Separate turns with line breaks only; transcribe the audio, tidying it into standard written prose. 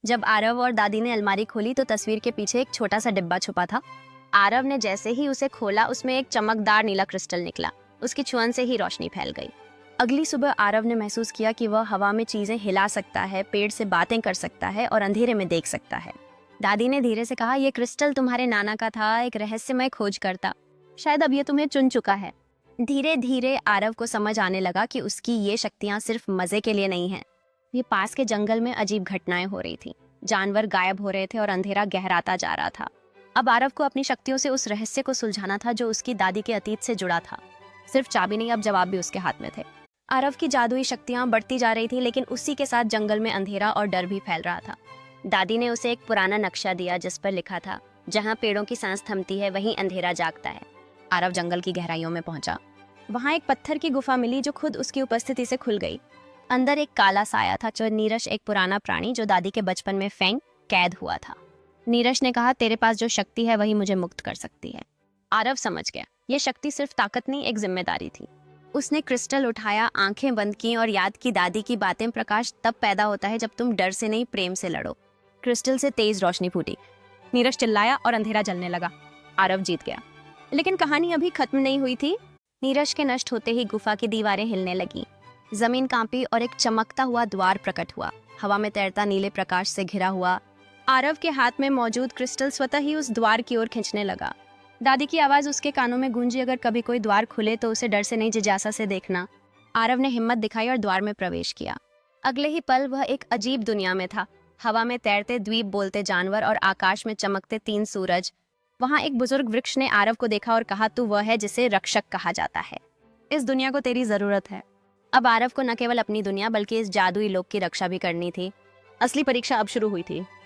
जब आरव और दादी ने अलमारी खोली तो तस्वीर के पीछे एक छोटा सा डिब्बा छुपा था। आरव ने जैसे ही उसे खोला उसमें एक चमकदार नीला क्रिस्टल निकला। उसकी छुअन से ही रोशनी फैल गई। अगली सुबह आरव ने महसूस किया कि वह हवा में चीजें हिला सकता है, पेड़ से बातें कर सकता है और अंधेरे में देख सकता है। दादी ने धीरे से कहा, यह क्रिस्टल तुम्हारे नाना का था, एक रहस्यमय खोजकर्ता। शायद अब ये तुम्हें चुन चुका है। धीरे धीरे आरव को समझ आने लगा कि उसकी ये शक्तियां सिर्फ मजे के लिए नहीं हैं। ये पास के जंगल में अजीब घटनाएं हो रही थी। जानवर गायब हो रहे थे और अंधेरा गहराता जा रहा था। अब आरव को अपनी शक्तियों से उस रहस्य को सुलझाना था जो उसकी दादी के अतीत से जुड़ा था। सिर्फ चाबी नहीं, अब जवाब भी उसके हाथ में थे। आरव की जादुई शक्तियां बढ़ती जा रही थी, लेकिन उसी के साथ जंगल में अंधेरा और डर भी फैल रहा था। दादी ने उसे एक पुराना नक्शा दिया जिस पर लिखा था, जहाँ पेड़ों की सांस थमती है वहीं अंधेरा जागता है। आरव जंगल की गहराइयों में पहुंचा। वहां एक पत्थर की गुफा मिली जो खुद उसकी उपस्थिति से खुल गई। अंदर एक काला साया था जो नीरज, एक पुराना प्राणी जो दादी के बचपन में फेंग कैद हुआ था। नीरज ने कहा, तेरे पास जो शक्ति है वही मुझे मुक्त कर सकती है। आरव समझ गया, ये शक्ति सिर्फ ताकत नहीं, एक जिम्मेदारी थी। उसने क्रिस्टल उठाया, आंखें बंद की और याद की दादी की बातें। प्रकाश तब पैदा होता है जब तुम डर से नहीं, प्रेम से लड़ो। क्रिस्टल से तेज रोशनी फूटी। नीरज चिल्लाया और अंधेरा जलने लगा। आरव जीत गया। लेकिन कहानी अभी खत्म नहीं हुई थी। नीरज के नष्ट होते ही गुफा की दीवारें हिलने लगी। जमीन कांपी और एक चमकता हुआ द्वार प्रकट हुआ, हवा में तैरता नीले प्रकाश से घिरा हुआ। आरव के हाथ में मौजूद क्रिस्टल स्वतः ही उस द्वार की ओर खींचने लगा। दादी की आवाज उसके कानों में गूंजी, अगर कभी कोई द्वार खुले तो उसे डर से नहीं, जिज्ञासा से देखना। आरव ने हिम्मत दिखाई और द्वार में प्रवेश किया। अगले ही पल वह एक अजीब दुनिया में था। हवा में तैरते द्वीप, बोलते जानवर और आकाश में चमकते 3 सूरज। वहां एक बुजुर्ग वृक्ष ने आरव को देखा और कहा, तू वह है जिसे रक्षक कहा जाता है। इस दुनिया को तेरी जरूरत है। अब आरव को न केवल अपनी दुनिया बल्कि इस जादुई लोक की रक्षा भी करनी थी। असली परीक्षा अब शुरू हुई थी।